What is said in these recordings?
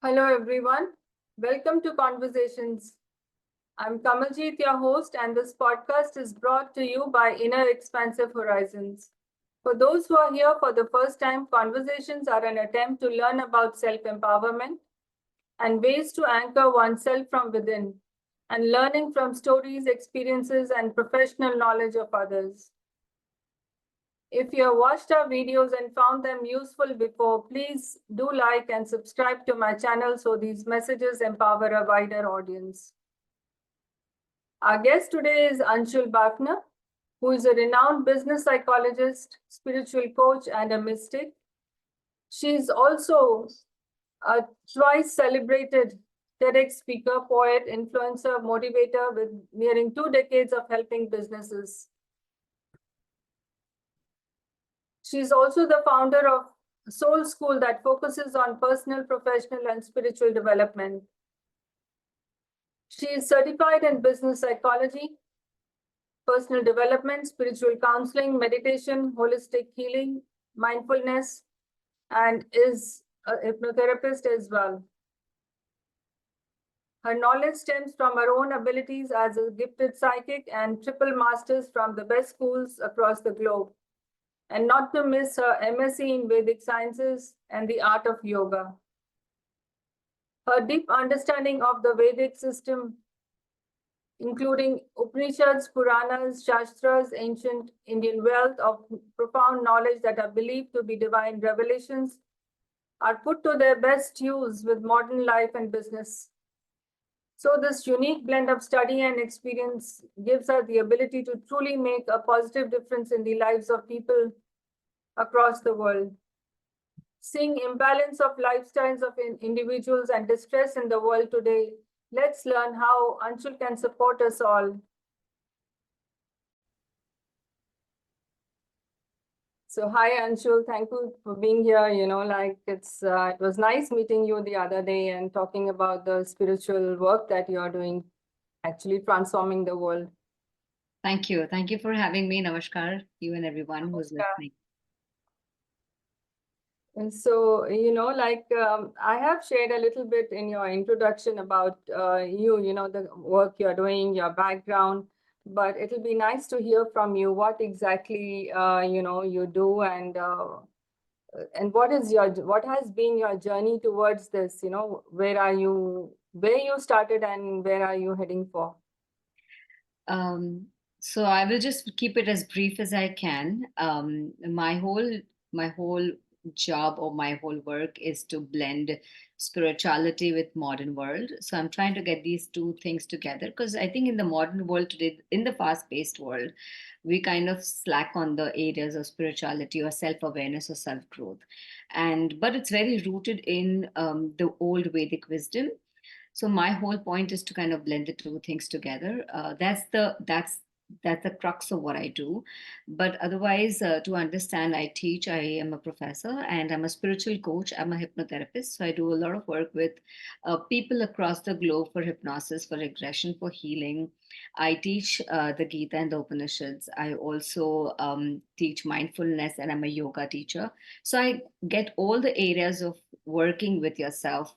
Hello, everyone. Welcome to Conversations. I'm Kamaljeet, your host, and this podcast is brought to you by Inner Expansive Horizons. For those who are here for the first time, Conversations are an attempt to learn about self empowerment and ways to anchor oneself from within, and learning from stories, experiences, and professional knowledge of others. If you have watched our videos and found them useful before, please do like and subscribe to my channel so these messages empower a wider audience. Our guest today is Anshul Bafna, who is a renowned business psychologist, spiritual coach, and a mystic. She is also a twice celebrated TEDx speaker, poet, influencer, motivator with nearing 2 decades of helping businesses. She is also the founder of Soul School that focuses on personal, professional, and spiritual development. She is certified in business psychology, personal development, spiritual counseling, meditation, holistic healing, mindfulness, and is a hypnotherapist as well. Her knowledge stems from her own abilities as a gifted psychic and triple masters from the best schools across the globe. And not to miss her MSc in Vedic Sciences and the art of yoga. Her deep understanding of the Vedic system, including Upanishads, Puranas, Shastras, ancient Indian wealth of profound knowledge that are believed to be divine revelations, are put to their best use with modern life and business. So, this unique blend of study and experience gives her the ability to truly make a positive difference in the lives of people across the world. Seeing imbalance of lifestyles of individuals and distress in the world today, let's learn how Anshul can support us all. So hi Anshul, thank you for being here. It was nice meeting you the other day and talking about the spiritual work that you are doing, actually transforming the world. Thank you. Thank you for having me. Namaskar, you and everyone who's listening. And so, I have shared a little bit in your introduction about the work you're doing, your background, but it'll be nice to hear from you what exactly, you do and what has been your journey towards this, where you started and where are you heading for? Um, so I will just keep it as brief as I can. My whole job or my whole work is to blend spirituality with modern world. So I'm trying to get these two things together because I think in the modern world today, in the fast-paced world, we kind of slack on the areas of spirituality or self-awareness or self-growth, and but it's very rooted in the old Vedic wisdom. So my whole point is to kind of blend the two things together. That's the crux of what I do. But otherwise, to understand, I teach. I am a professor and I'm a spiritual coach. I'm a hypnotherapist. So I do a lot of work with people across the globe for hypnosis, for regression, for healing. I teach the Gita and the Upanishads. I also teach mindfulness, and I'm a yoga teacher. So I get all the areas of working with yourself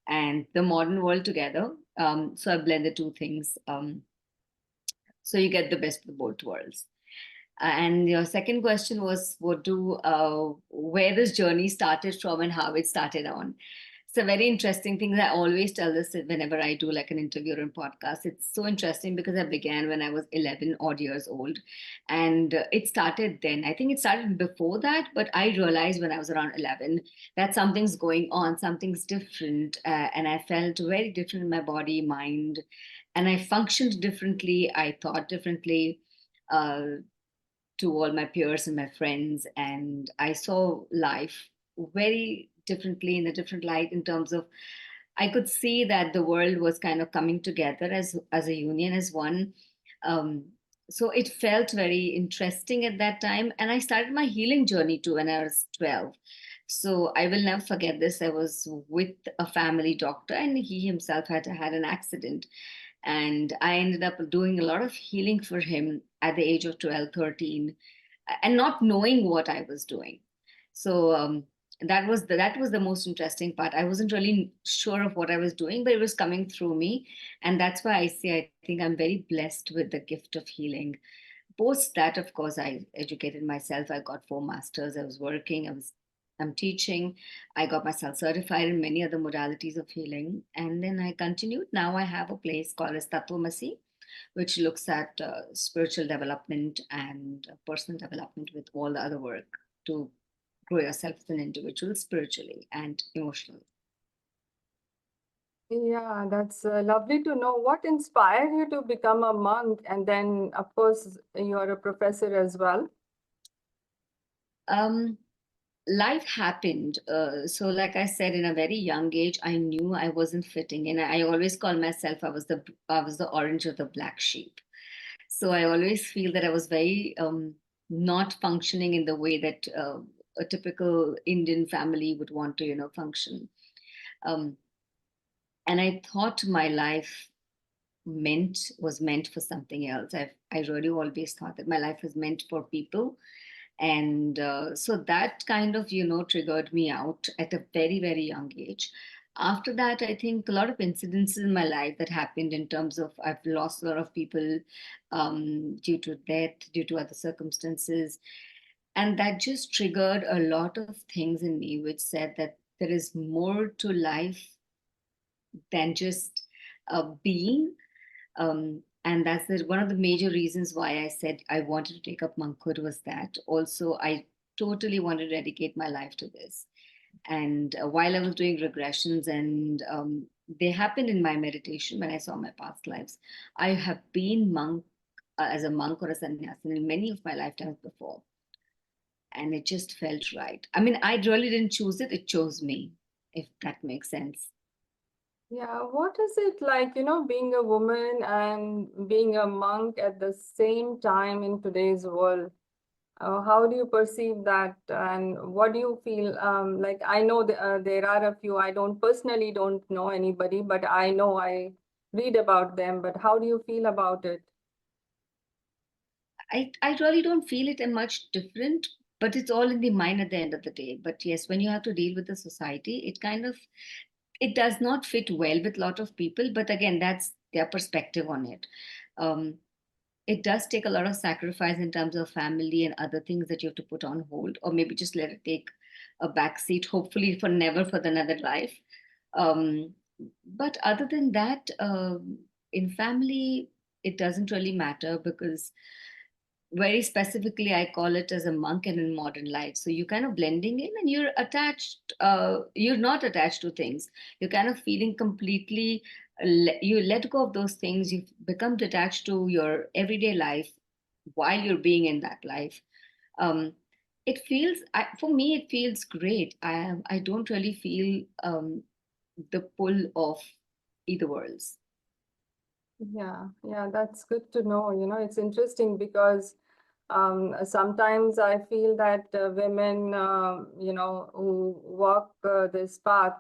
and the modern world together. So I blend the two things. So you get the best of both worlds. And your second question was where this journey started from and how it started on. It's a very interesting thing. I always tell this whenever I do like an interview or a podcast. It's so interesting because I began when I was 11 odd years old. And it started then. I think it started before that, but I realized when I was around 11 that something's going on, something's different. And I felt very different in my body, mind, and I functioned differently. I thought differently. Uh, to all my peers and my friends, and I saw life very differently, in a different light, in terms of I could see that the world was kind of coming together as a union, as one. um, so it felt very interesting at that time, and I started my healing journey too when I was 12. So I will never forget this. I was with a family doctor, and he himself had an accident, and I ended up doing a lot of healing for him at the age of 12, 13, and not knowing what I was doing. So That was the most interesting part. I wasn't really sure of what I was doing, but it was coming through me, and that's why I say I think I'm very blessed with the gift of healing. Post that, of course, I educated myself. I got 4 masters. I was working. I'm teaching. I got myself certified in many other modalities of healing, and then I continued. Now I have a place called as TatTavmAsi, which looks at spiritual development and personal development with all the other work to grow yourself as an individual spiritually and emotionally. Yeah, that's lovely to know. What inspired you to become a monk? And then, of course, you're a professor as well. Um, Life happened. So, like I said, in a very young age, I knew I wasn't fitting in. I always call myself I was the orange of the black sheep. So I always feel that I was very not functioning in the way that a typical Indian family would want to, function. Um, and I thought my life meant for something else. I really always thought that my life was meant for people, and so that kind of triggered me out at a very very young age. After that, I think a lot of incidences in my life that happened in terms of I've lost a lot of people due to death, due to other circumstances, and that just triggered a lot of things in me which said that there is more to life than just being. And that's one of the major reasons why I said I wanted to take up monkhood was that. Also, I totally wanted to dedicate my life to this. And while I was doing regressions, and they happened in my meditation when I saw my past lives, I have been monk as a monk or a sannyasi in many of my lifetimes before, and it just felt right. I mean, I really didn't choose it; it chose me, if that makes sense. Yeah, what is it like, being a woman and being a monk at the same time in today's world? How do you perceive that, and what do you feel? Like I know there are a few. I don't know anybody, but I know I read about them. But how do you feel about it? I really don't feel it much different, but it's all in the mind at the end of the day. But yes, when you have to deal with the society, it does not fit well with a lot of people. But again, that's their perspective on it. Um, it does take a lot of sacrifice in terms of family and other things that you have to put on hold, or maybe just let it take a back seat, hopefully for never for another life. Um, but other than that, in family, it doesn't really matter because very specifically I call it as a monk and in modern life. So you're kind of blending in and you're not attached to things. You're kind of feeling completely, you let go of those things. You've become detached to your everyday life while you're being in that life. um, for me it feels great. I don't really feel the pull of either worlds. Yeah, that's good to know. It's interesting because sometimes I feel that women, who walk this path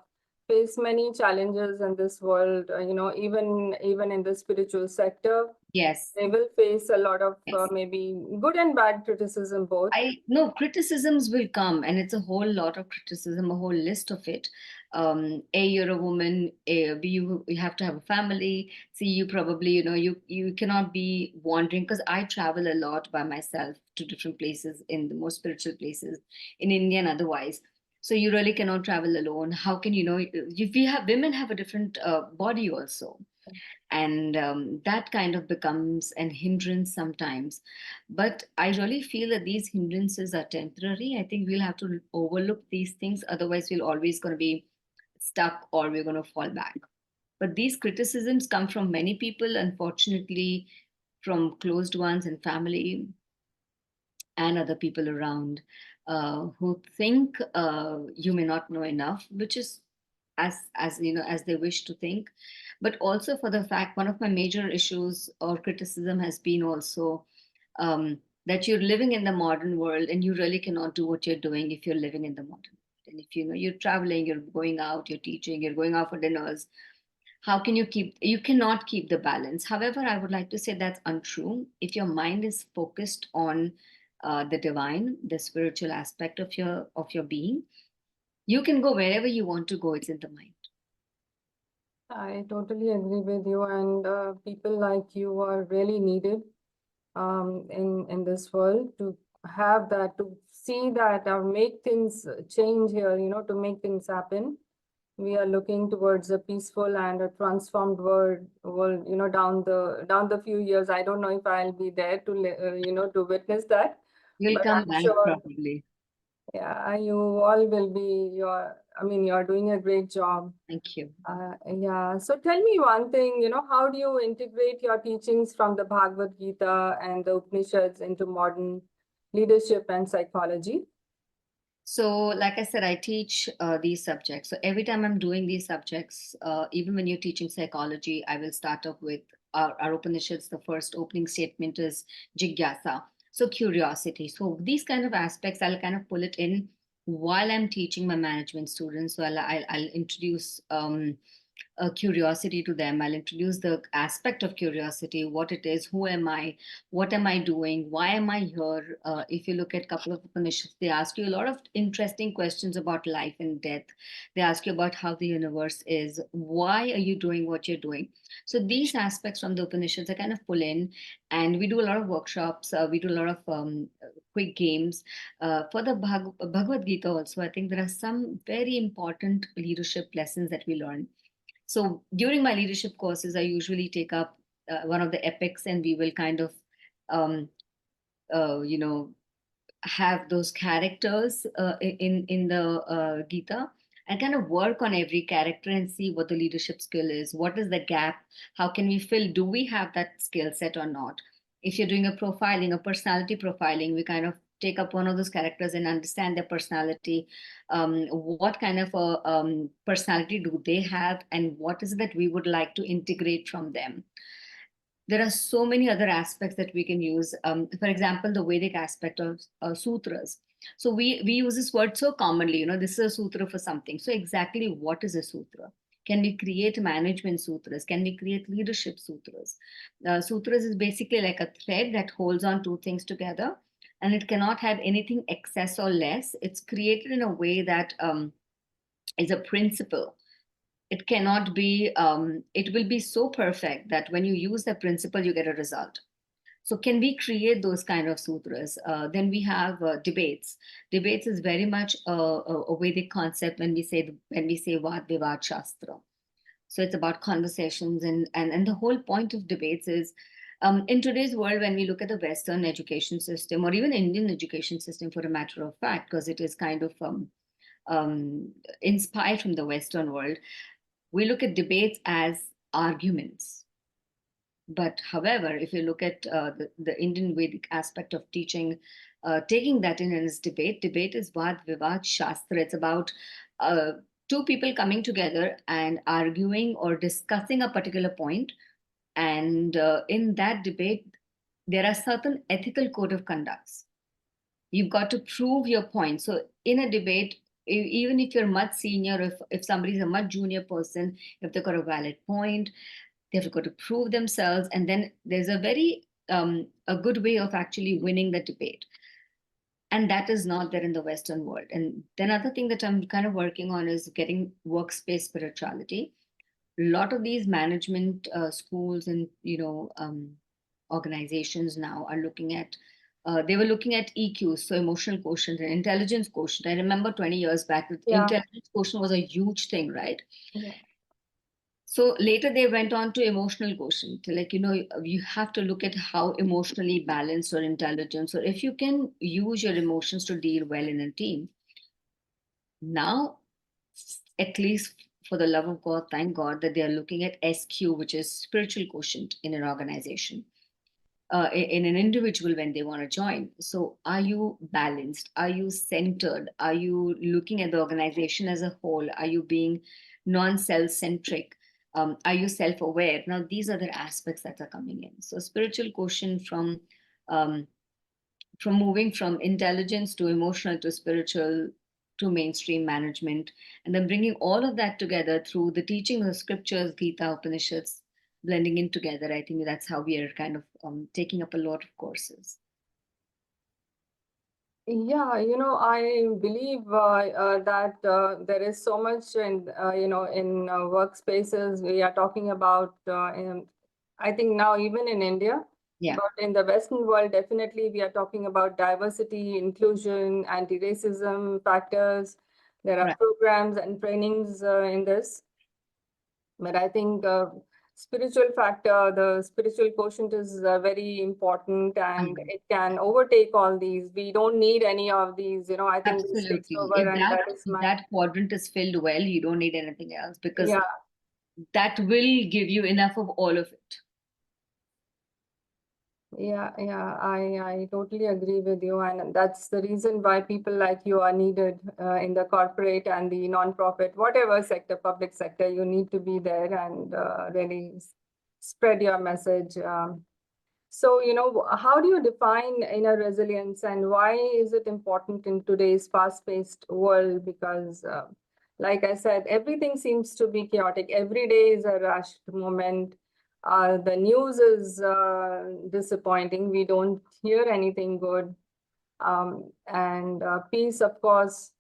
face many challenges in this world. Even in the spiritual sector, Yes. they will face a lot of Yes. maybe good and bad criticism both. I no criticisms will come, and it's a whole lot of criticism, a whole list of it. A, you're a woman. A, B, you have to have a family. C, you probably you cannot be wandering because I travel a lot by myself to different places in the more spiritual places in India and otherwise. So you really cannot travel alone. How can we have women have a different body also, and that kind of becomes an hindrance sometimes. But I really feel that these hindrances are temporary. I think we'll have to overlook these things, otherwise we're always going to be stuck or we're going to fall back. But these criticisms come from many people, unfortunately, from closed ones and family and other people around, who think you may not know enough, which is as they wish to think. But also for the fact, one of my major issues or criticism has been also that you're living in the modern world and you really cannot do what you're doing if you're living in the modern world. And if you're traveling, you're going out, you're teaching, you're going out for dinners, how can you cannot keep the balance. However, I would like to say that's untrue. If your mind is focused on the divine, the spiritual aspect of your being, You can go wherever you want to go, it's in the mind. I totally agree with you, and people like you are really needed in this world to have that, to see that, or make things change here. To make things happen. We are looking towards a peaceful and a transformed world. Down the few years. I don't know if I'll be there to witness that, You'll but come I'm back sure. probably. Yeah, you all will be. I mean, you're doing a great job. Thank you. Yeah. So tell me one thing, how do you integrate your teachings from the Bhagavad Gita and the Upanishads into modern leadership and psychology? So, like I said, I teach these subjects. So every time I'm doing these subjects, even when you're teaching psychology, I will start off with our Upanishads. The first opening statement is jigyasa, so curiosity. So these kind of aspects, I'll kind of pull it in while I'm teaching my management students. So I'll introduce curiosity to them. I'll introduce the aspect of curiosity, what it is, who am I, what am I doing, why am I here. If you look at a couple of Upanishads, they ask you a lot of interesting questions about life and death. They ask you about how the universe is, why are you doing what you're doing. So these aspects from the Upanishads I kind of pull in, and we do a lot of workshops. We do a lot of quick games for the Bhagavad Gita also. I think there are some very important leadership lessons that we learn. So during my leadership courses, I usually take up one of the epics, and we will kind of, um, you know, have those characters in the Gita, and kind of work on every character and see what the leadership skill is. What is the gap? How can we fill? Do we have that skill set or not? If you're doing a profiling, a personality profiling, we kind of take up one of those characters and understand their personality. What kind of a personality do they have, and what is it that we would like to integrate from them? There are so many other aspects that we can use. For example, the Vedic aspect of sutras. So we use this word so commonly. This is a sutra for something. So exactly what is a sutra? Can we create management sutras? Can we create leadership sutras? Sutras is basically like a thread that holds on two things together, and it cannot have anything excess or less. It's created in a way that is a principle. It cannot be, it will be so perfect that when you use the principle you get a result. So can we create those kind of sutras? Then we have debates is very much a Vedic concept. When we say vad vivad shastra, so it's about conversations, and the whole point of debates is, in today's world, when we look at the Western education system, or even Indian education system for a matter of fact, because it is kind of inspired from the Western world, we look at debates as arguments. But however, if you look at the Indian Vedic aspect of teaching, taking that in as debate is Vad Vivad Shastra. It's about uh, two people coming together and arguing or discussing a particular point. And in that debate, there are certain ethical code of conducts. You've got to prove your point. So in a debate, even if you're much senior, if somebody's a much junior person, if they've got a valid point, they've got to prove themselves, and then there's a good way of actually winning the debate. And that is not there in the Western world. And then other thing that I'm kind of working on is getting workspace spirituality. A lot of these management schools and organizations now are looking at, they were looking at EQs, so emotional quotient and intelligence quotient. I remember 20 years back, Yeah. intelligence quotient was a huge thing, right? Yeah. So later they went on to emotional quotient. Like, you have to look at how emotionally balanced or intelligence, or if you can use your emotions to deal well in a team. Now, at least for the love of God, thank God that they are looking at SQ, which is spiritual quotient in an organization, in an individual when they want to join. So, are you balanced? Are you centered? Are you looking at the organization as a whole? Are you being non self centric? Are you self aware? Now, these are the aspects that are coming in. So, spiritual quotient um, from moving from intelligence to emotional to spiritual to mainstream management, and then bringing all of that together through the teaching of scriptures, Gita, Upanishads, blending in together. I think that's how we are kind of taking up a lot of courses. Yeah, I believe that there is so much in workspaces. We are talking about, I think now even in India, Yeah, but in the Western world, definitely we are talking about diversity, inclusion, anti-racism factors. There are right. programs and trainings in this. But I think spiritual factor, the spiritual quotient is very important, and Um, it can overtake all these. We don't need any of these. I think this takes Absolutely. over, If and that that is if my, that quadrant is filled well, you don't need anything else because yeah. that will give you enough of all of it. Yeah, I totally agree with you, and that's the reason why people like you are needed in the corporate and the non-profit, whatever sector, public sector. You need to be there and really spread your message. So, how do you define inner resilience and why is it important in today's fast-paced world? Because, like I said, everything seems to be chaotic. Every day is a rushed moment. The news is disappointing. We don't hear anything good. And peace, of course,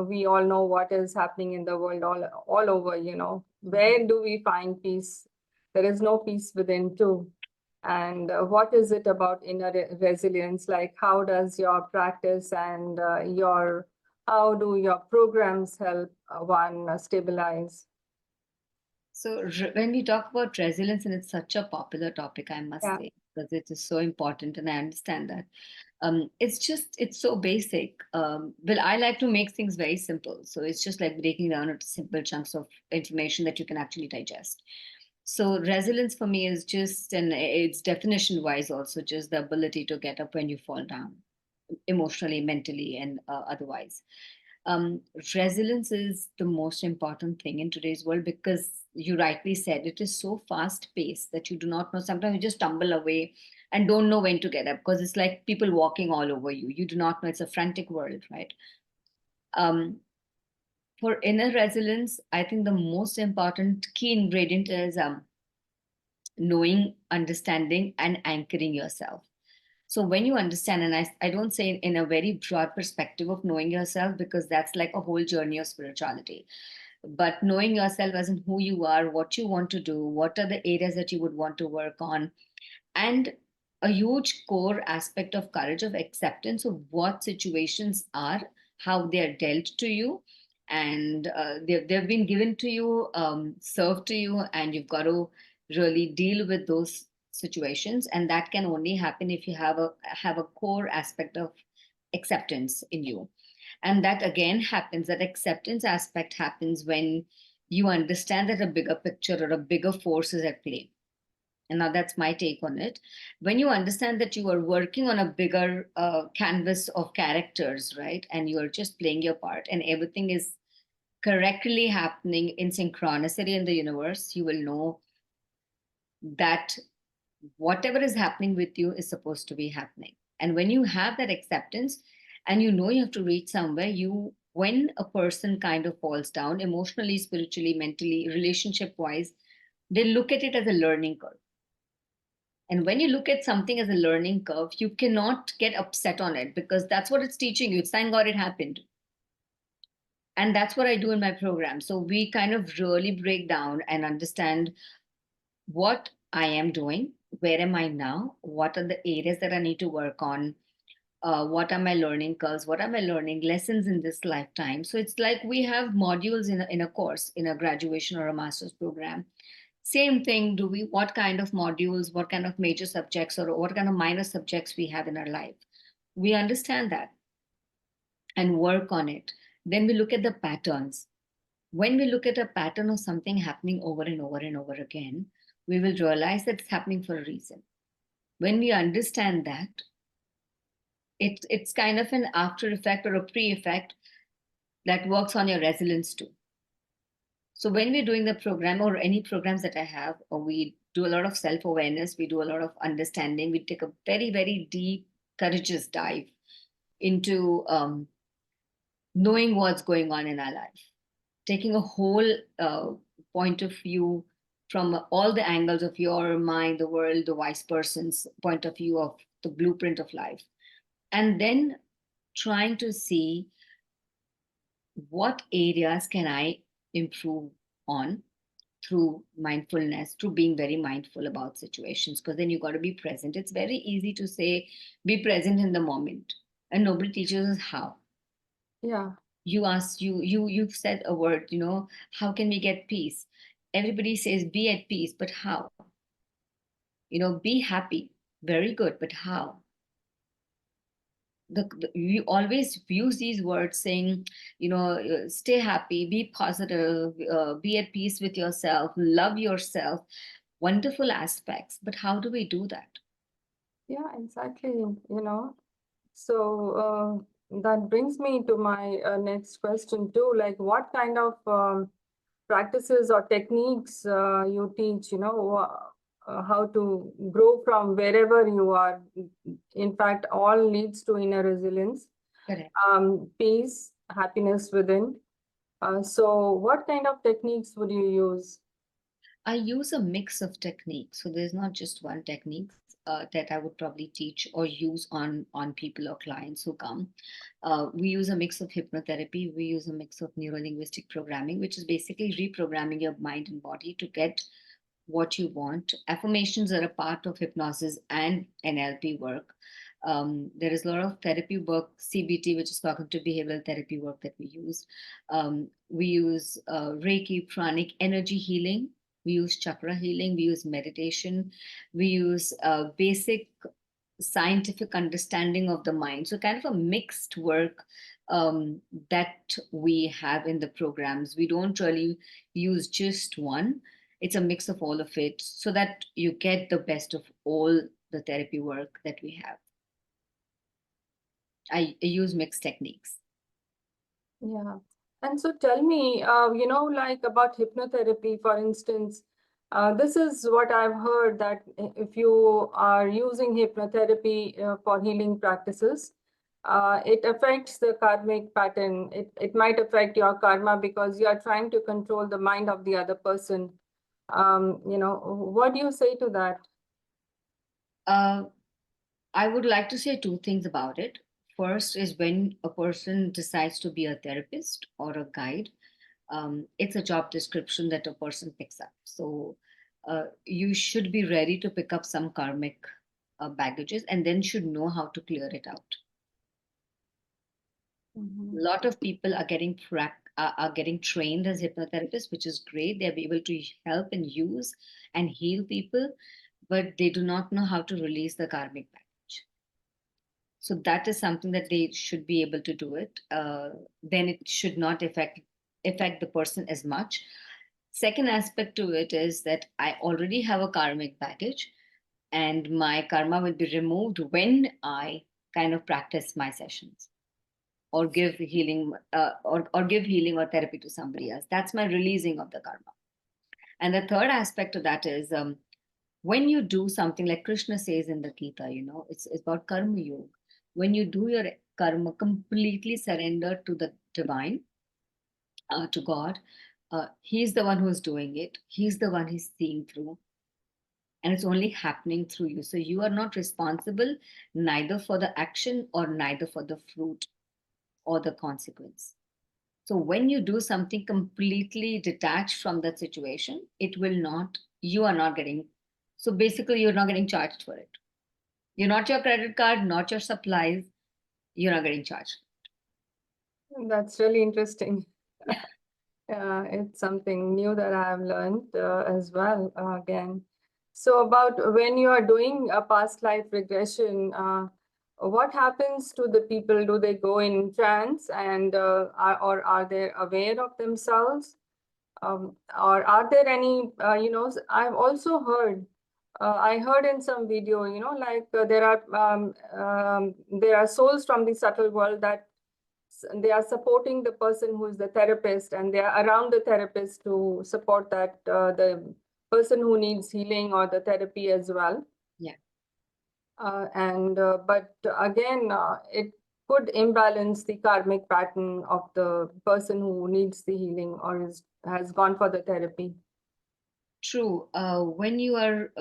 we all know what is happening in the world all over, Where do we find peace? There is no peace within too. And what is it about inner resilience? Like, how does your practice and how do your programs help one stabilize? So when we talk about resilience, and it's such a popular topic, I must Yeah, say, because it is so important, and I understand that. It's so basic. Well, I like to make things very simple, so it's just like breaking down into simple chunks of information that you can actually digest. So resilience for me is just, and it's definition wise also just the ability to get up when you fall down, emotionally, mentally, and otherwise. um, Resilience is the most important thing in today's world because you rightly said it is so fast paced that you do not know. Sometimes you just stumble away and don't know when to get up because it's like people walking all over you. You do not know. It's a frantic world, right? Um, for inner resilience, I think the most important key ingredient is knowing, understanding, and anchoring yourself. So when you understand, and I don't say in a very broad perspective of knowing yourself because that's like a whole journey of spirituality, but knowing yourself as in who you are, what you want to do, what are the areas that you would want to work on, and a huge core aspect of courage of acceptance of what situations are, how they are dealt to you, and they've been given to you, served to you, and you've got to really deal with those situations. And that can only happen if you have a core aspect of acceptance in you. And that again happens, that acceptance aspect happens when you understand that a bigger picture or a bigger force is at play. And now that's my take on it. When you understand that you are working on a bigger canvas of characters, right, and you are just playing your part and everything is correctly happening in synchronicity in the universe, you will know that whatever is happening with you is supposed to be happening. And when you have that acceptance and you know you have to reach somewhere, you when a person kind of falls down emotionally, spiritually, mentally, relationship wise, they look at it as a learning curve. And when you look at something as a learning curve, you cannot get upset on it because that's what it's teaching you. It's thank God it happened. And that's what I do in my program. So we kind of really break down and understand what I am doing, where am I now, what are the areas that I need to work on, what are my learning curves, what are my learning lessons in this lifetime. So it's like we have modules in a course, in a graduation or a master's program. Same thing, do we, what kind of modules, what kind of major subjects or what kind of minor subjects we have in our life. We understand that and work on it. Then we look at the patterns. When we look at a pattern of something happening over and over and over again, we will realize that it's happening for a reason. When we understand that, it's kind of an after effect or a pre effect that works on your resilience too. So when we're doing the program or any programs that I have, or we do a lot of self awareness, we do a lot of understanding, we take a very, very deep, courageous dive into knowing what's going on in our life, taking a whole point of view from all the angles of your mind, the world, the wise person's point of view of the blueprint of life. And then trying to see what areas can I improve on through mindfulness, through being very mindful about situations, because then you got to be present. It's very easy to say be present in the moment, and nobody teaches us how. Yeah. You ask, you've said a word, how can we get peace? Everybody says be at peace, but how? Be happy, very good, but how? We always use these words saying, stay happy, be positive, be at peace with yourself, love yourself, wonderful aspects, but how do we do that? Yeah, exactly. So that brings me to my next question too. Like, what kind of practices or techniques you teach? How to grow from wherever you are. In fact, all leads to inner resilience, Correct. peace, happiness within. So, what kind of techniques would you use? I use a mix of techniques, so there's not just one technique that I would probably teach or use on people or clients who come. We use a mix of hypnotherapy. We use a mix of neurolinguistic programming, which is basically reprogramming your mind and body to get what you want. Affirmations are a part of hypnosis and NLP work. There is a lot of therapy work, CBT, which is cognitive behavioral therapy work that we use. We use Reiki, pranic, energy healing. We use chakra healing. We use meditation. We use basic scientific understanding of the mind. So, kind of a mixed work that we have in the programs. We don't really use just one, it's a mix of all of it so that you get the best of all the therapy work that we have. I use mixed techniques. Yeah. And so tell me, like about hypnotherapy, for instance, this is what I've heard that if you are using hypnotherapy for healing practices, it affects the karmic pattern. It might affect your karma because you are trying to control the mind of the other person. What do you say to that? uh, I would like to say two things about it. First is when a person decides to be a therapist or a guide, it's a job description that a person picks up. So you should be ready to pick up some karmic baggages and then should know how to clear it out. Mhm. A lot of people are are getting trained as hypnotherapists, which is great. They're able to help and use and heal people, but they do not know how to release the karmic baggage. So that is something that they should be able to do it. Then it should not affect the person as much. Second aspect to it is that I already have a karmic baggage, and my karma will be removed when I kind of practice my sessions or give healing or give healing or therapy to somebody else. That's my releasing of the karma. And the third aspect of that is when you do something like Krishna says in the Gita, it's about karma yoga. When you do your karma completely surrender to the divine, to God, he's the one who's doing it. He's the one who's seeing through, and it's only happening through you. So you are not responsible neither for the action or neither for the fruit or the consequence. So when you do something completely detached from that situation, you are not getting, so basically you're not getting charged for it. You're not your credit card, not your supplies, you're not getting charged. That's really interesting. It's something new that I have learned as well again. So about when you are doing a past life regression, what happens to the people? Do they go in trance and or are they aware of themselves? Or are there any, I've also heard, I heard in some video, like there are souls from the subtle world that they are supporting the person who is the therapist, and they are around the therapist to support that the person who needs healing or the therapy as well. Yeah. And but again, it could imbalance the karmic pattern of the person who needs the healing or has gone for the therapy. True. When you are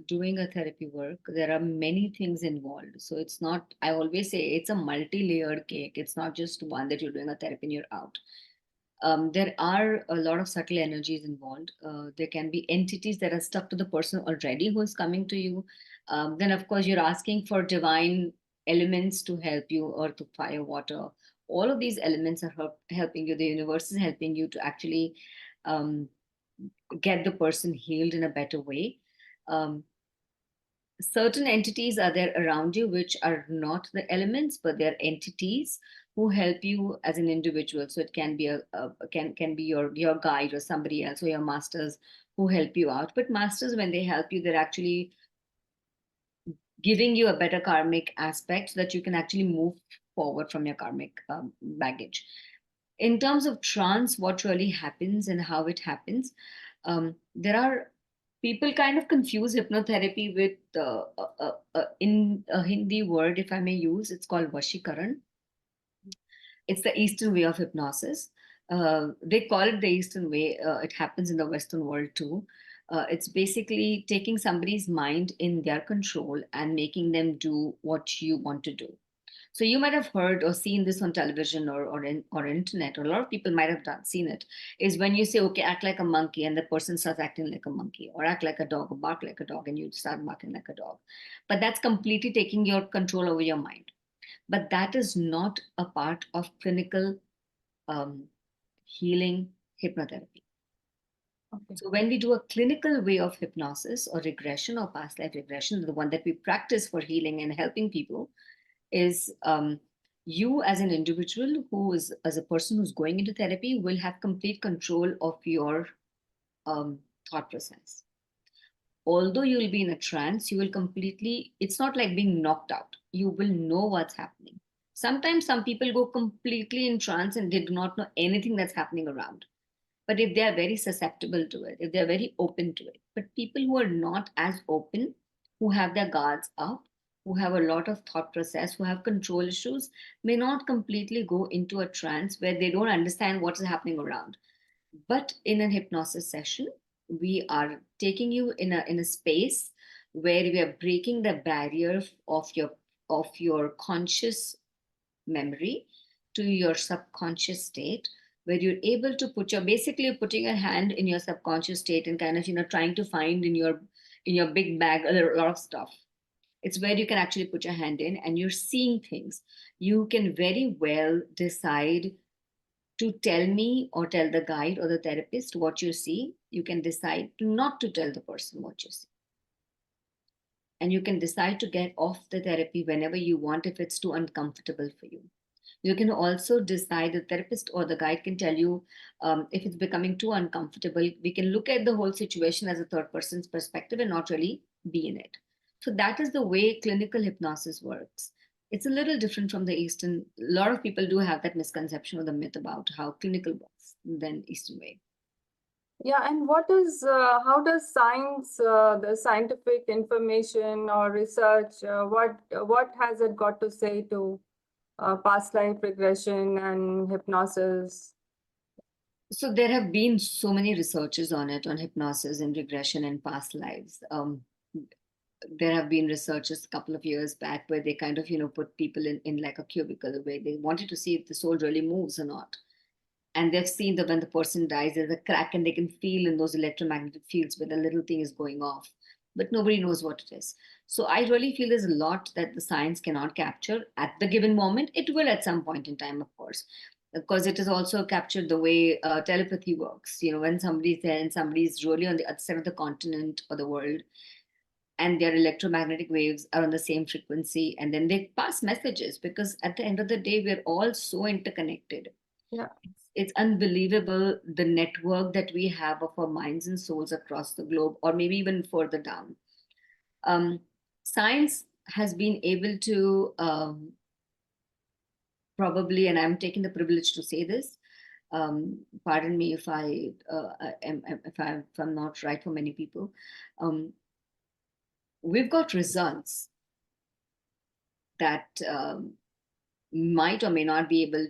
doing a therapy work, there are many things involved. So it's not, I always say it's a multi-layered cake. It's not just one that you're doing a therapy and you're out. There are a lot of subtle energies involved. There can be entities that are stuck to the person already who is coming to you. Then, of course, you're asking for divine elements to help you, earth, fire, water. All of these elements are helping you. The universe is helping you to actually um, get the person healed in a better way. Um, Certain entities are there around you which are not the elements, but they're entities who help you as an individual. So it can be can be your guide or somebody else or your masters who help you out. But masters, when they help you, they're actually giving you a better karmic aspect so that you can actually move forward from your karmic baggage. In terms of trance, what really happens and how it happens, there are people kind of confuse hypnotherapy with in a Hindi word, if I may use, it's called Vashikaran. It's the Eastern way of hypnosis. They call it the Eastern way. It happens in the Western world too. It's basically taking somebody's mind in their control and making them do what you want to do. So you might have heard or seen this on television or internet, or a lot of people might have seen it. Is when you say, "Okay, act like a monkey," and the person starts acting like a monkey, or act like a dog, or bark like a dog, and you start barking like a dog. But that's completely taking your control over your mind. But that is not a part of clinical um, healing hypnotherapy. Okay. So when we do a clinical way of hypnosis or regression or past life regression, the one that we practice for healing and helping people, is you as an individual who is as a person who's going into therapy will have complete control of your thought process. Although you'll be in a trance, you will completely, it's not like being knocked out. You will know what's happening. Sometimes some people go completely in trance and they do not know anything that's happening around. But if they are very susceptible to it, if they're very open to it, but people who are not as open, who have their guards up, who have a lot of thought process, who have control issues, may not completely go into a trance where they don't understand what is happening around. But in a hypnosis session, we are taking you in a space where we are breaking the barrier of your conscious memory to your subconscious state, where you're able to put your, basically you're putting your hand in your subconscious state and kind of trying to find in your big bag lot of stuff. It's where you can actually put your hand in and you're seeing things. You can very well decide to tell me or tell the guide or the therapist what you see. You can decide to not to tell the person what you see, and you can decide to get off the therapy whenever you want if it's too uncomfortable for you. You can also decide, the therapist or the guide can tell you, if it's becoming too uncomfortable, we can look at the whole situation as a third person's perspective and not really be in it. So that is the way clinical hypnosis works. It's a little different from the Eastern. A lot of people do have that misconception or the myth about how clinical works than Eastern way. Yeah, and how does science, the scientific information or research, what has it got to say to past life regression and hypnosis? So there have been so many researches on it, on hypnosis and regression and past lives. There have been researchers a couple of years back where they kind of put people in like a cubicle where they wanted to see if the soul really moves or not, and they've seen that when the person dies there's a crack and they can feel in those electromagnetic fields where the little thing is going off, but nobody knows what it is. So I really feel there's a lot that the science cannot capture at the given moment. It will at some point in time, of course, because it has also captured the way telepathy works. When somebody's there and somebody's really on the other side of the continent or the world, and their electromagnetic waves are on the same frequency, and then they pass messages, because at the end of the day we're all so interconnected. Yeah. It's unbelievable the network that we have of our minds and souls across the globe, or maybe even further down. um, Science has been able to probably, and I'm taking the privilege to say this, pardon me if if I'm not right for many people, um, we've got results that might or may not be able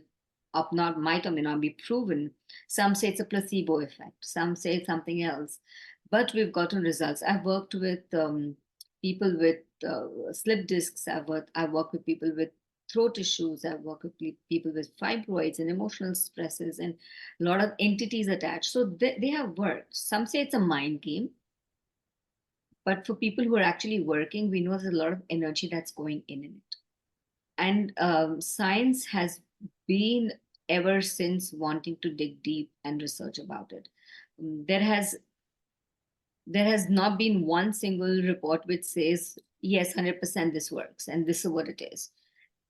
up not might or may not be proven. Some say it's a placebo effect, some say it's something else, but we've gotten results. I've worked with people with slip discs. I've worked with people with throat issues. I've worked with people with fibroids and emotional stresses and a lot of entities attached. So they have worked. Some say it's a mind game, but for people who are actually working, we know there's a lot of energy that's going in it. And science has been ever since wanting to dig deep and research about it. There has not been one single report which says yes, 100% this works and this is what it is.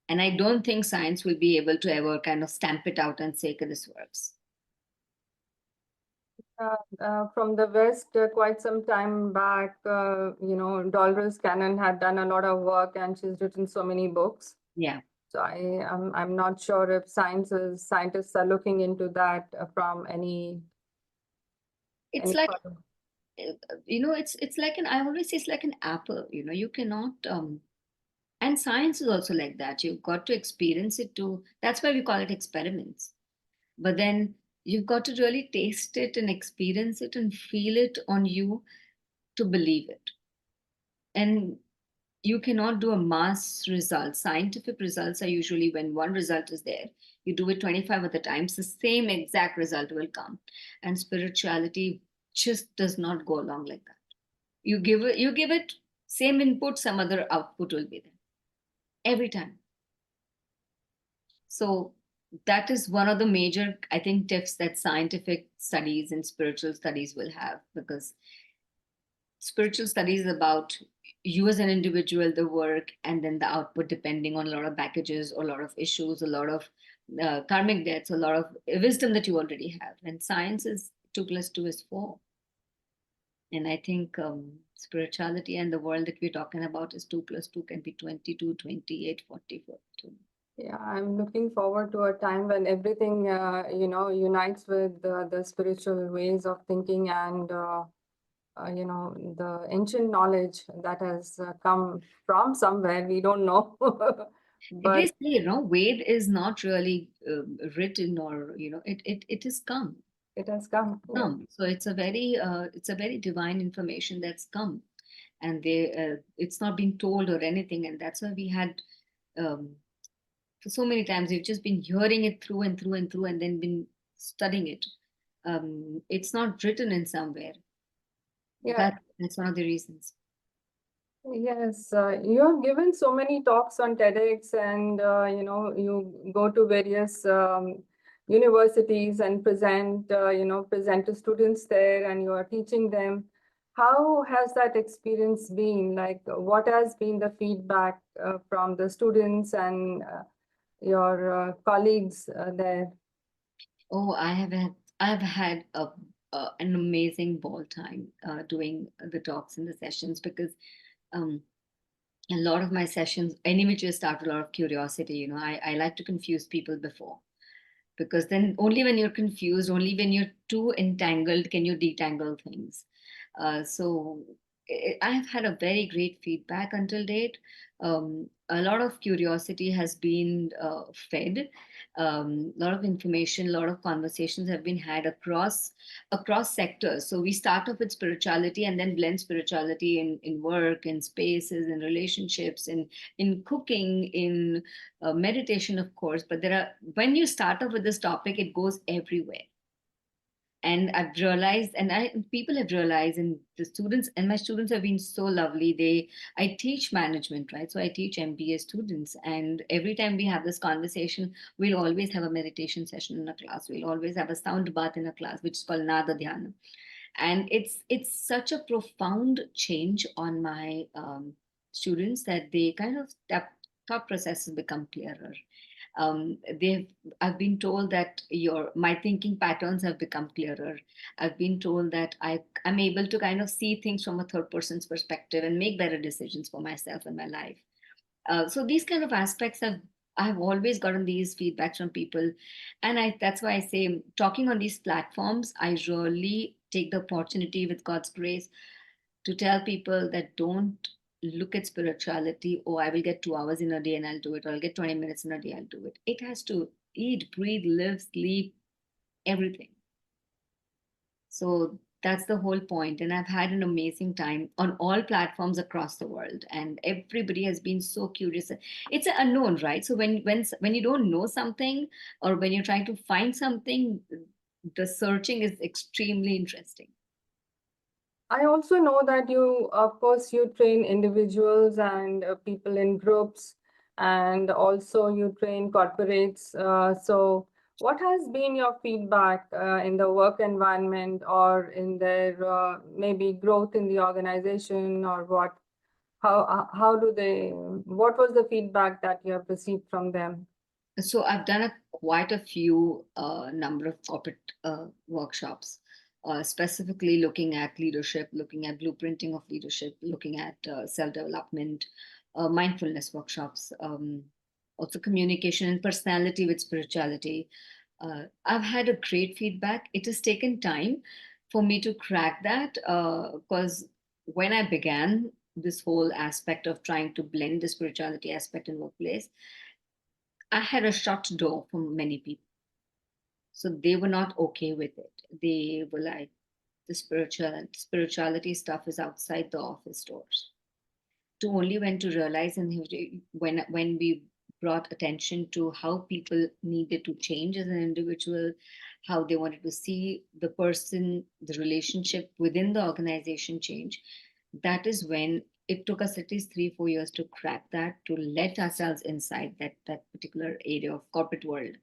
And I don't think science will be able to ever kind of stamp it out and say that this works. From the West, quite some time back, Dolores Cannon had done a lot of work, and she's written so many books. Yeah. So I'm not sure if scientists are looking into that from any. It's like it's like I always say it's like an apple. You cannot and science is also like that. You've got to experience it too. That's why we call it experiments. But then you've got to really taste it and experience it and feel it on you to believe it. And you cannot do a mass result. Scientific results are usually when one result is there, you do it 25 other times, the same exact result will come. And spirituality just does not go along like that. You give it same input, some other output will be there every time. So that is one of the major, I think, tips that scientific studies and spiritual studies will have, because spiritual studies is about you as an individual, the work, and then the output, depending on a lot of packages or a lot of issues, a lot of karmic debts, a lot of wisdom that you already have. And science is 2 plus 2 is 4. And I think spirituality and the world that we're talking about is 2 plus 2 can be 22, 28, 44. Yeah, I'm looking forward to a time when everything, unites with the spiritual ways of thinking and, the ancient knowledge that has come from somewhere. We don't know. They But say, Ved is not really written, or, it is come. it has come. Yes. Come. So it's a very divine information that's come, and it's not being told or anything, and that's why we had um, for so many times we've just been hearing it through and through and through, and then been studying it. It's not written in somewhere. Yeah. That's one of the reasons. Yes, you have given so many talks on TEDx, and you go to various universities and present to students there, and you are teaching them. How has that experience been? Like, what has been the feedback from the students and your colleagues there? Oh, I've had an amazing ball time doing the talks and the sessions, because um, a lot of my sessions, any which way, start with a lot of curiosity. I like to confuse people before, because then only when you're confused, only when you're too entangled, can you detangle things. So I've had a very great feedback until date. A lot of curiosity has been fed. A lot of information, a lot of conversations have been had across sectors. So we start off with spirituality and then blend spirituality in work, in spaces, in relationships, in cooking, in meditation, of course. But when you start off with this topic, it goes everywhere. And I've realized, and people have realized, and the students, and my students have been so lovely. I teach management, right? So I teach MBA students, and every time we have this conversation, we'll always have a meditation session in a class. We'll always have a sound bath in a class, which is called Nada Dhyana. And it's such a profound change on my students, that they kind of thought processes become clearer. They've I've been told that your my thinking patterns have become clearer. I've been told that I'm able to kind of see things from a third person's perspective and make better decisions for myself and my life. So these kind of aspects I've always gotten these feedbacks from people, and that's why I say, talking on these platforms, I really take the opportunity, with God's grace, to tell people that don't look at spirituality. Oh, I will get 2 hours in a day and I'll do it, or I'll get 20 minutes in a day, I'll do it. It has to eat, breathe, live, sleep, everything. So That's the whole point. And I've had an amazing time on all platforms across the world. And everybody has been so curious. It's an unknown, right? So when you don't know something, or when you're trying to find something, the searching is extremely interesting. I also know that you, of course, you train individuals and people in groups, and also you train corporates. So, what has been your feedback in the work environment or in their maybe growth in the organization, or what? How do they? What was the feedback that you have received from them? So I've done quite a few number of corporate workshops, specifically looking at leadership, looking at blueprinting of leadership, looking at self-development, mindfulness workshops, also communication and personality with spirituality. I've had a great feedback. It has taken time for me to crack that, because when I began this whole aspect of trying to blend the spirituality aspect in workplace, I had a shut door from many people. So they were not okay with it. They were like, the spirituality stuff is outside the office doors. To only when to realize, and when we brought attention to how people needed to change as an individual, how they wanted to see the person, the relationship within the organization change, that is when it took us at least 3 4 years to crack that, to let ourselves inside that particular area of corporate world.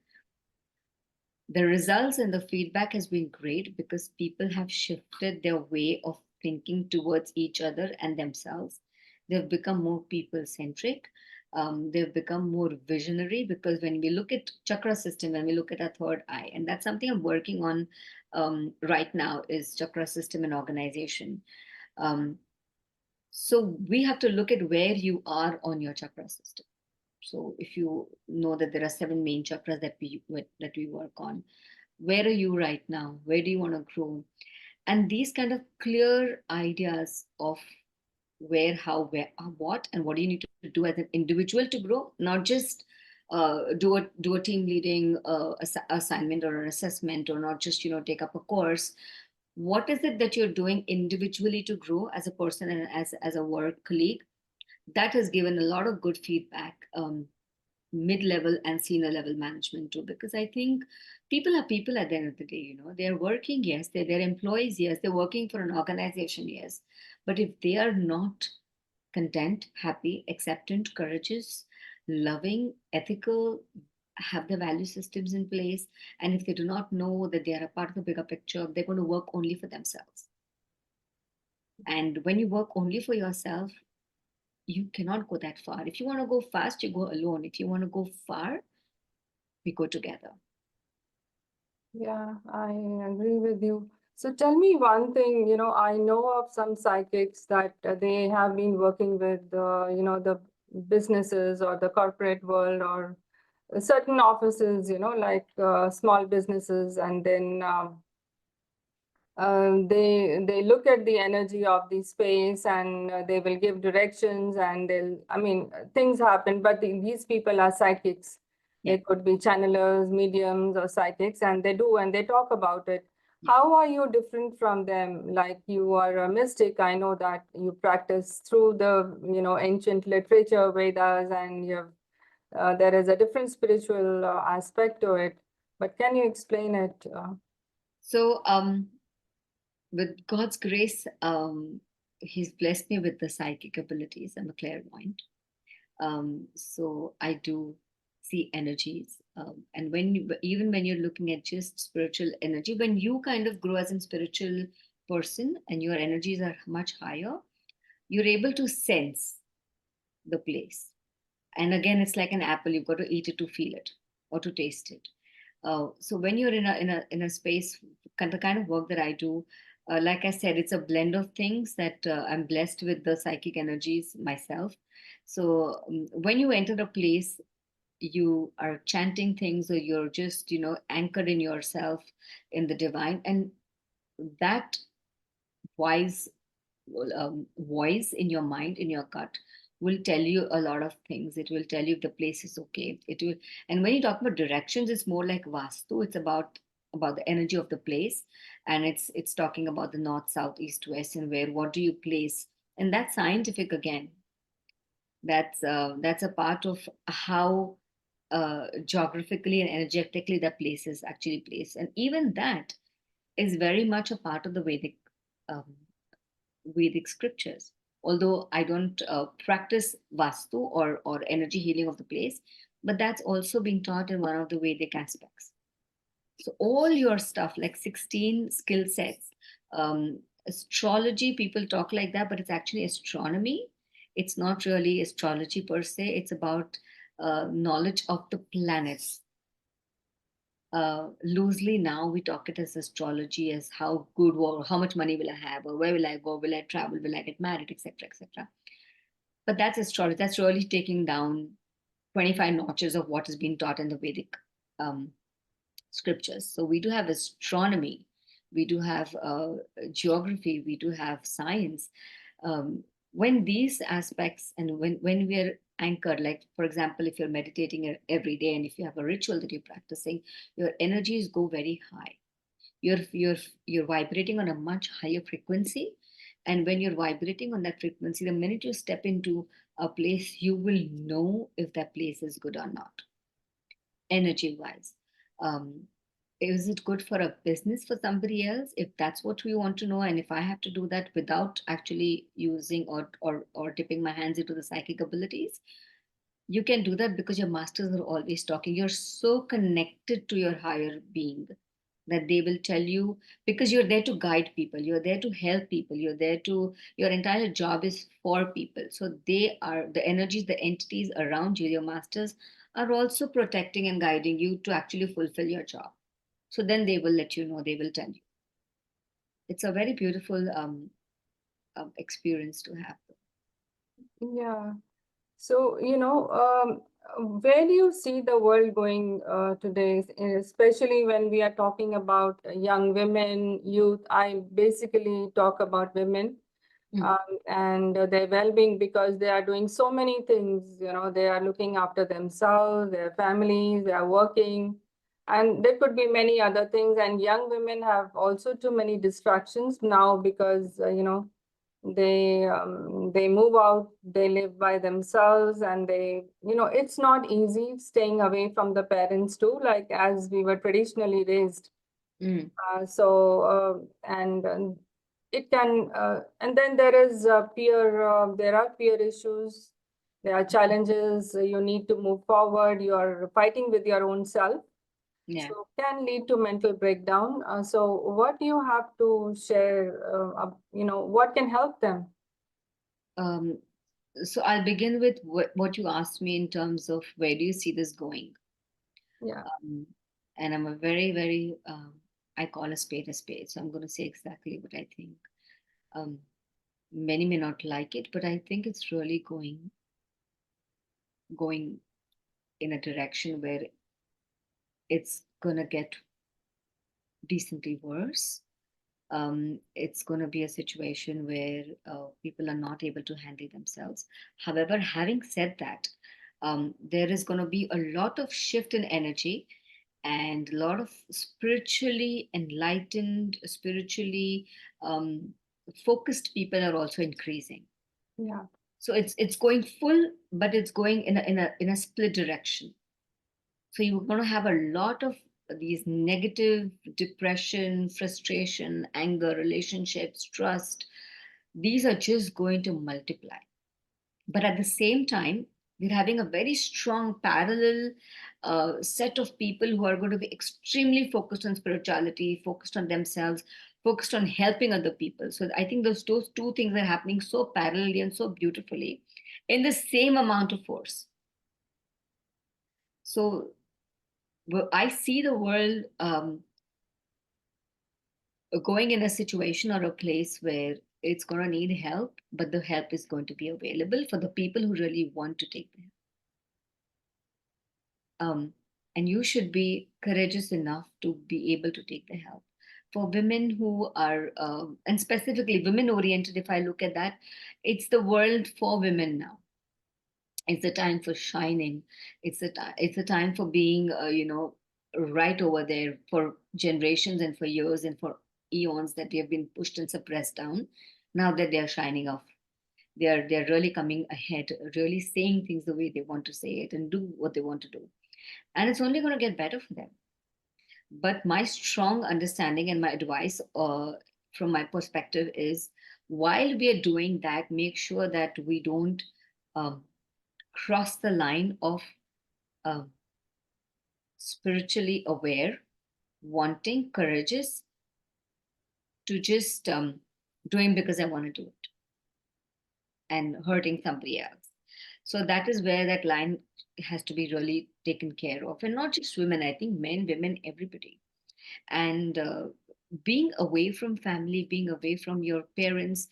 The results and the feedback has been great because people have shifted their way of thinking towards each other and themselves. They've become more people centric. They've become more visionary, because when we look at chakra system, when we look at our third eye, and that's something I'm working on right now, is chakra system and organization. Um, so we have to look at where you are on your chakra system. So if you know that there are seven main chakras that we work on, where are you right now? Where do you want to grow? And these kind of clear ideas of where, how, where, what, and what do you need to do as an individual to grow, not just do a team leading assignment or an assessment, or not just take up a course. What is it that you're doing individually to grow as a person and as a work colleague? That has given a lot of good feedback, mid-level and senior level management too, because I think people are people at the end of the day. They're working, yes, they're employees, yes, they're working for an organization, yes, but if they are not content, happy, acceptant, courageous, loving, ethical, have the value systems in place, and if they do not know that they are a part of the bigger picture, they're going to work only for themselves. And when you work only for yourself, you cannot go that far. If you want to go fast, you go alone. If you want to go far, we go together. Yeah, I agree with you. So tell me one thing, I know of some psychics that they have been working with, the businesses or the corporate world or certain offices, like small businesses, and then they look at the energy of the space, and they will give directions, and things happen, but these people are psychics. Yeah. They could be channelers, mediums, or psychics, and they do, and they talk about it. Yeah. How are you different from them? Like, you are a mystic. I know that you practice through the ancient literature, Vedas, and there is a different spiritual aspect to it. But can you explain it? So, with God's grace, He's blessed me with the psychic abilities. I'm a clairvoyant. So I do see energies. And even when you're looking at just spiritual energy, when you kind of grow as a spiritual person and your energies are much higher, you're able to sense the place. And again, it's like an apple, you've got to eat it to feel it or to taste it. So when you're in a space, the kind of work that I do, like I said, it's a blend of things that I'm blessed with the psychic energies myself. So when you enter a place, you are chanting things, or you're just anchored in yourself, in the divine, and that wise voice in your mind, in your gut, will tell you a lot of things. It will tell you if the place is okay. It will, and when you talk about directions, it's more like vastu. It's about about the energy of the place, and it's talking about the north, south, east, west, and where what do you place, and that's scientific again. That's a part of how geographically and energetically the place is actually placed, and even that is very much a part of the um, Vedic scriptures. Although I don't practice Vastu or energy healing of the place, but that's also being taught in one of the Vedic aspects. So all your stuff, like 16 skill sets, astrology, people talk like that, but it's actually astronomy. It's not really astrology per se. It's about knowledge of the planets. Loosely now we talk it as astrology, as how good or how much money will I have, or where will I go, will I travel, will I get married, etc., etc. But that's astrology. That's really taking down 25 notches of what is being taught in the Vedic um, scriptures. So we do have astronomy, we do have geography, we do have science. When these aspects, and when we are anchored, like for example, if you're meditating every day and if you have a ritual that you're practicing, your energies go very high. You're vibrating on a much higher frequency, and when you're vibrating on that frequency, the minute you step into a place, you will know if that place is good or not, energy wise. um, is it good for a business for somebody else, if that's what we want to know, and if I have to do that without actually using or dipping my hands into the psychic abilities, you can do that because your masters are always talking. You're so connected to your higher being that they will tell you, because you're there to guide people, you're there to help people, you're there to, your entire job is for people. So they are the energies, the entities around you, your masters, are also protecting and guiding you to actually fulfill your job. So then they will let you know, they will tell you. It's a very beautiful experience to have. Yeah. So, where do you see the world going today, especially when we are talking about young women, youth? I basically talk about women Mm. and their well-being, because they are doing so many things. They are looking after themselves, their families, they are working, and there could be many other things. And young women have also too many distractions now because, they move out, they live by themselves, and it's not easy staying away from the parents too, like as we were traditionally raised. Mm. And it can, and then there are peer issues, there are challenges, you need to move forward, you are fighting with your own self, Yeah. so can lead to mental breakdown. So what do you have to share, what can help them? Um, so I'll begin with what you asked me in terms of where do you see this going. Yeah. Um, and I'm a very, very, I call a spade a spade. So I'm going to say exactly what I think. Um, Many may not like it, but I think it's really going in a direction where it's going to get decently worse. It's going to be a situation where people are not able to handle themselves. However, having said that, there is going to be a lot of shift in energy, and a lot of spiritually enlightened, spiritually um, focused people are also increasing. Yeah. So it's going full, but it's going in a split direction. So you're going to have a lot of these negative depression, frustration, anger, relationships, trust. These are just going to multiply. But at the same time, we're having a very strong parallel set of people who are going to be extremely focused on spirituality, focused on themselves, focused on helping other people. So I think those two things are happening so parallelly and so beautifully in the same amount of force. So I see the world going in a situation or a place where it's going to need help, but the help is going to be available for the people who really want to take the help. And you should be courageous enough to be able to take the help. For women who are, and specifically women oriented, if I look at that, it's the world for women now. It's the time for shining. It's the time for being, right over there for generations and for years and for eons, that they have been pushed and suppressed down. Now that they are shining off, they're really coming ahead, really saying things the way they want to say it and do what they want to do, and it's only going to get better for them. But my strong understanding and my advice, from my perspective, is while we are doing that, make sure that we don't um, cross the line of uh, spiritually aware, wanting, courageous, to just doing because I want to do it and hurting somebody else. So that is where that line has to be really taken care of. And not just women, I think men, women, everybody. And being away from family, being away from your parents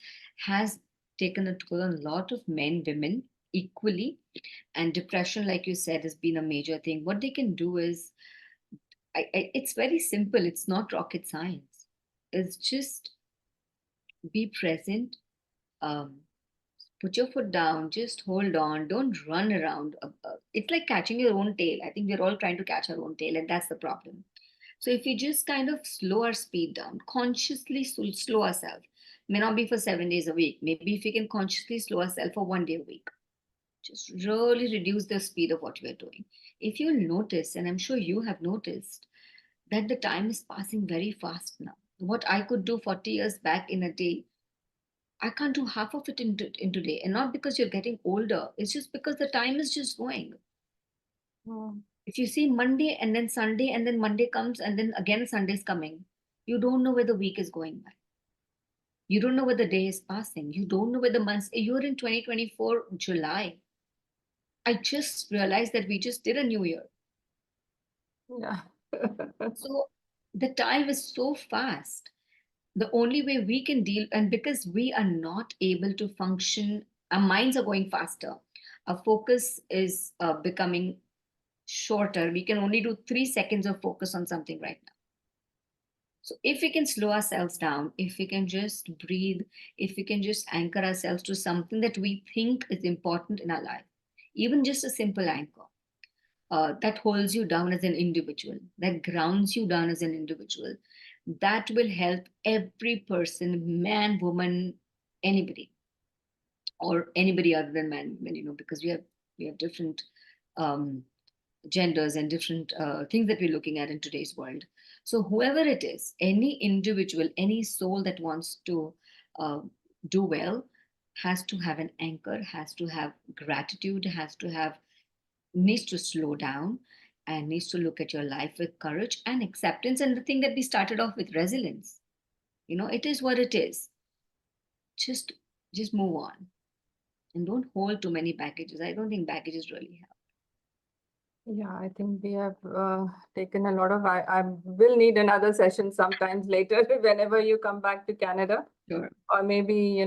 has taken a toll on a lot of men, women equally. And depression, like you said, has been a major thing. What they can do is, it's very simple. It's not rocket science. It's just be present. Um, Put your foot down, just hold on, don't run around. It's like catching your own tail. I think we're all trying to catch our own tail, and that's the problem. So if we just kind of slow our speed down, consciously slow ourselves, may not be for 7 days a week, maybe if we can consciously slow ourselves for 1 day a week, just really reduce the speed of what we're doing. If you'll notice, and I'm sure you have noticed, that the time is passing very fast now. What I could do 40 years back in a day, I can't do half of it in today. And not because you're getting older, it's just because the time is just going. Mm. If you see Monday and then Sunday and then Monday comes and then again Sunday's coming, you don't know where the week is going by. You don't know where the day is passing. You don't know where the months. You're in 2024 July. I just realized that we just did a new year. Yeah. So the time is so fast. The only way we can deal, and because we are not able to function, our minds are going faster. Our focus is becoming shorter. We can only do 3 seconds of focus on something right now. So if we can slow ourselves down, if we can just breathe, if we can just anchor ourselves to something that we think is important in our life, even just a simple anchor, that holds you down as an individual, that grounds you down as an individual, that will help every person, man, woman, anybody, or anybody other than man, women, because we have different um, genders and different things that we're looking at in today's world. So, whoever it is, any individual, any soul that wants to uh, do well, has to have an anchor, has to have gratitude, has to have, needs to slow down, and needs to look at your life with courage and acceptance. And the thing that we started off with, resilience. It is what it is. Just move on, and don't hold too many packages. I don't think packages really help. Yeah, I think we have taken a lot of. I will need another session sometimes later whenever you come back to Canada, Sure. or maybe,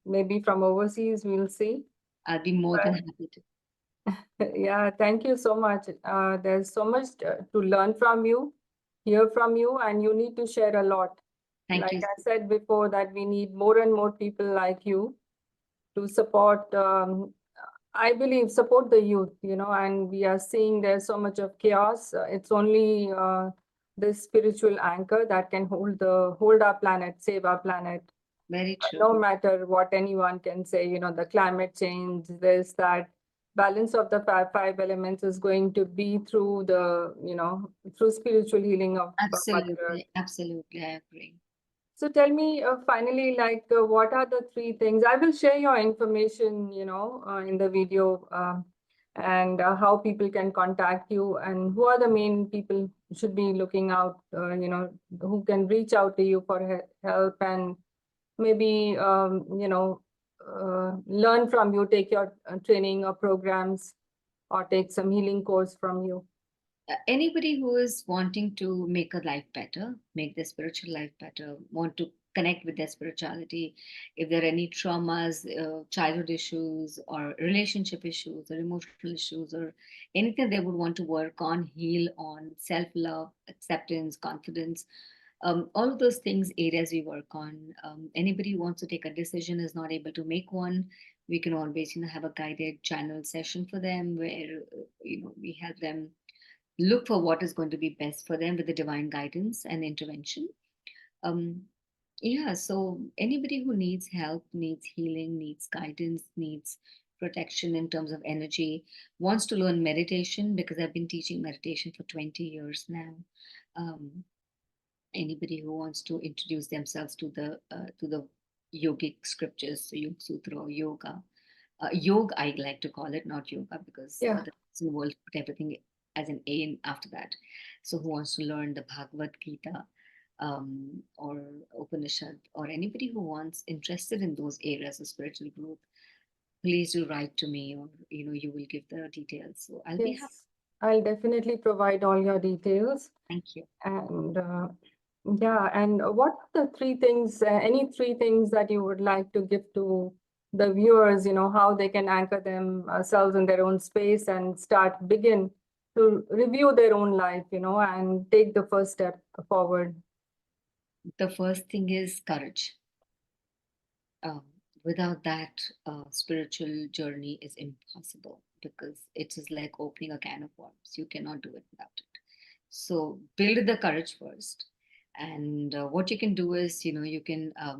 maybe from overseas, we'll see. I'll be more than happy to. Yeah, thank you so much. There's so much to learn from you, hear from you, and you need to share a lot. Thank Like you. I said before, that we need more and more people like you to support, I believe, support the youth, and we are seeing there's so much of chaos. It's only this spiritual anchor that can hold our planet, save our planet. Very true. No matter what anyone can say, the climate change, this, that, balance of the five elements is going to be through through spiritual healing of Mother Earth. Absolutely. Absolutely. I agree. So tell me, finally, like, what are the three things? I will share your information, in the video, and how people can contact you, and who are the main people should be looking out, who can reach out to you for help, and maybe, learn from you, take your training or programs, or take some healing course from you. Anybody who is wanting to make a life better, make their spiritual life better, want to connect with their spirituality, if there are any traumas, childhood issues, or relationship issues, or emotional issues, or anything they would want to work on, heal on, self love, acceptance, confidence, all of those things, areas we work on. Anybody who wants to take a decision, is not able to make one, we can always have a guided channel session for them, where we help them look for what is going to be best for them with the divine guidance and intervention. Um, yeah, so anybody who needs help, needs healing, needs guidance, needs protection in terms of energy, wants to learn meditation, because I've been teaching meditation for 20 years now. Um, Anybody who wants to introduce themselves to the yogic scriptures, so Yoga Sutra or yoga, yoga I like to call it, not yoga, because Yeah. the Western world put everything as an A in after that. So who wants to learn the Bhagavad Gita, or Upanishad, or anybody who wants interested in those areas of spiritual growth, please do write to me, or you will give the details. So I'll be happy. Yes. I'll definitely provide all your details. Thank you. And yeah, and what are the three things, any three things that you would like to give to the viewers, how they can anchor themselves in their own space and begin to review their own life, and take the first step forward? The first thing is courage. um, Without that, spiritual journey is impossible, because it is like opening a can of worms. You cannot do it without it. So build the courage first. And what you can do is, you can, a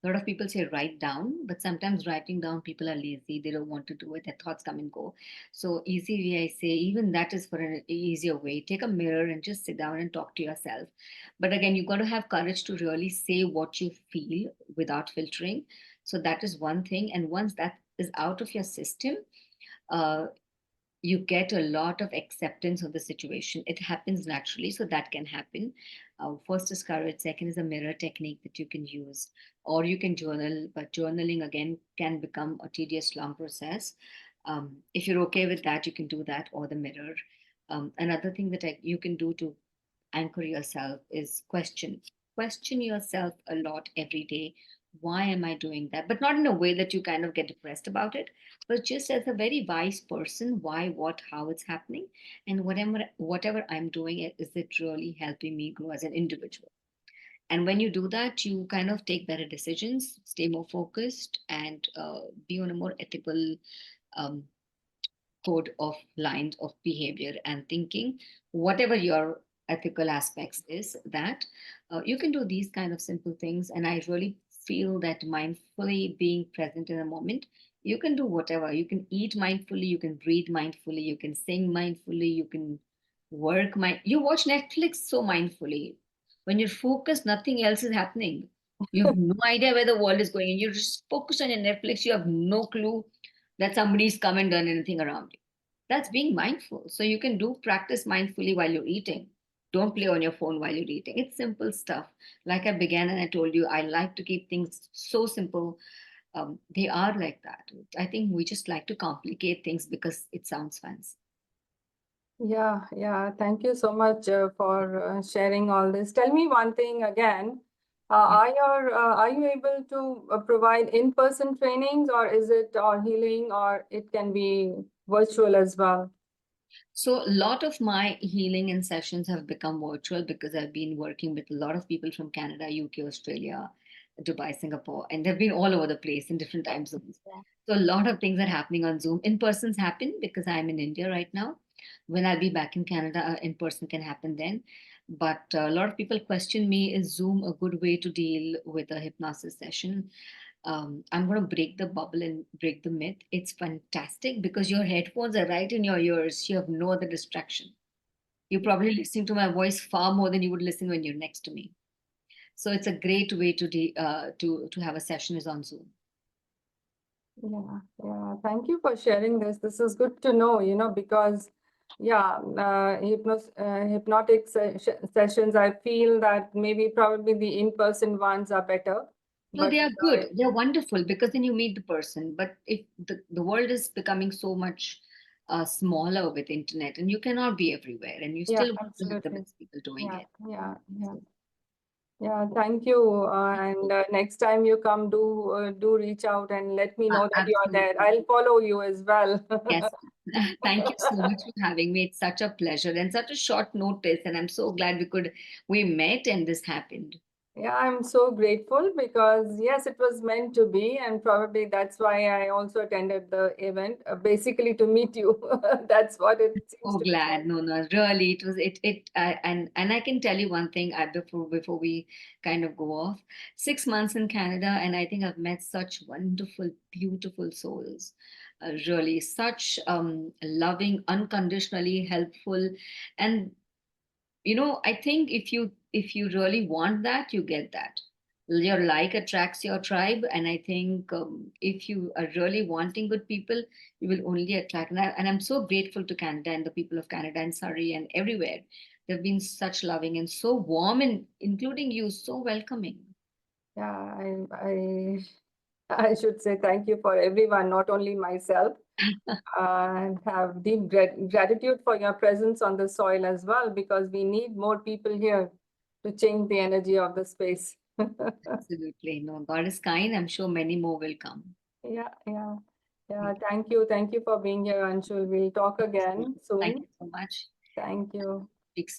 lot of people say write down, but sometimes writing down, people are lazy. They don't want to do it. Their thoughts come and go. So easy way, I say, even that is for an easier way. Take a mirror and just sit down and talk to yourself. But again, you've got to have courage to really say what you feel without filtering. So that is one thing. And once that is out of your system, uh, you get a lot of acceptance of the situation. It happens naturally, so that can happen. First is courage. Second is a mirror technique that you can use, or you can journal. But journaling again can become a tedious, long process. If you're okay with that, you can do that, or the mirror. Another thing that you can do to anchor yourself is question yourself a lot every day. Why am I doing that? But not in a way that you kind of get depressed about it, but just as a very wise person, why, what, how it's happening, and whatever I'm doing, is it really helping me grow as an individual? And when you do that, you kind of take better decisions, stay more focused, and be on a more ethical um, code of lines of behavior and thinking, whatever your ethical aspects is, that you can do these kind of simple things. And I really feel that mindfully being present in a moment, you can do whatever. You can eat mindfully, you can breathe mindfully, you can sing mindfully, you can you watch Netflix so mindfully. When you're focused, nothing else is happening. You have no idea where the world is going, and you're just focused on your Netflix. You have no clue that somebody's come and done anything around you. That's being mindful. So you can do practice mindfully while you're eating. Don't play on your phone while you're eating. It's simple stuff. Like I began and I told you, I like to keep things so simple. They are like that. I think we just like to complicate things because it sounds fancy. Yeah, yeah. Thank you so much for sharing all this. Tell me one thing again. Yeah. Are you able to provide in-person trainings, or is it or healing, or it can be virtual as well? So a lot of my healing and sessions have become virtual, because I've been working with a lot of people from Canada, UK, Australia, Dubai, Singapore, and they've been all over the place in different time zones. Yeah. So a lot of things are happening on Zoom. In persons happen because I'm in India right now. When I'll be back in Canada, in person can happen then. But a lot of people question me: is Zoom a good way to deal with a hypnosis session? I'm going to break the bubble and break the myth. It's fantastic because your headphones are right in your ears. You have no other distraction. You're probably listening to my voice far more than you would listen when you're next to me. So it's a great way to have a session is on Zoom. Yeah, yeah. Thank you for sharing this. This is good to know, because yeah, hypnotic sessions, I feel that maybe probably the in-person ones are better. No, But they are good. They're wonderful because then you meet the person. But if the world is becoming so much smaller with internet, and you cannot be everywhere, and you yeah, still want to have the absolutely. best people doing Yeah, it. yeah, yeah. So, Yeah, thank you. And next time you come, do reach out and let me know that you are there. absolutely. I'll follow you as well. Yes. Thank you so much for having me. It's such a pleasure and such a short notice. And I'm so glad we met and this happened. Yeah, I'm so grateful because yes, it was meant to be, and probably that's why I also attended the event, basically to meet you. That's what it seems So to be glad. like. No, no, really, it was it. And I can tell you one thing. Before we kind of go off, 6 months in Canada, and I think I've met such wonderful, beautiful souls. Really, such loving, unconditionally helpful, and I think if you really want that, you get that. Your like attracts your tribe, and I think if you are really wanting good people, you will only attract. And I'm so grateful to Canada and the people of Canada and Surrey and everywhere. They've been such loving and so warm, and including you, so welcoming. Yeah, I should say thank you for everyone, not only myself, and have deep gratitude for your presence on the soil as well, because we need more people here to change the energy of the space. Absolutely, no, God is kind. I'm sure many more will come. Yeah, yeah, yeah. Thank you. Thank you for being here, Anshul. We'll talk again Thank soon. you so much. Thank you. Speak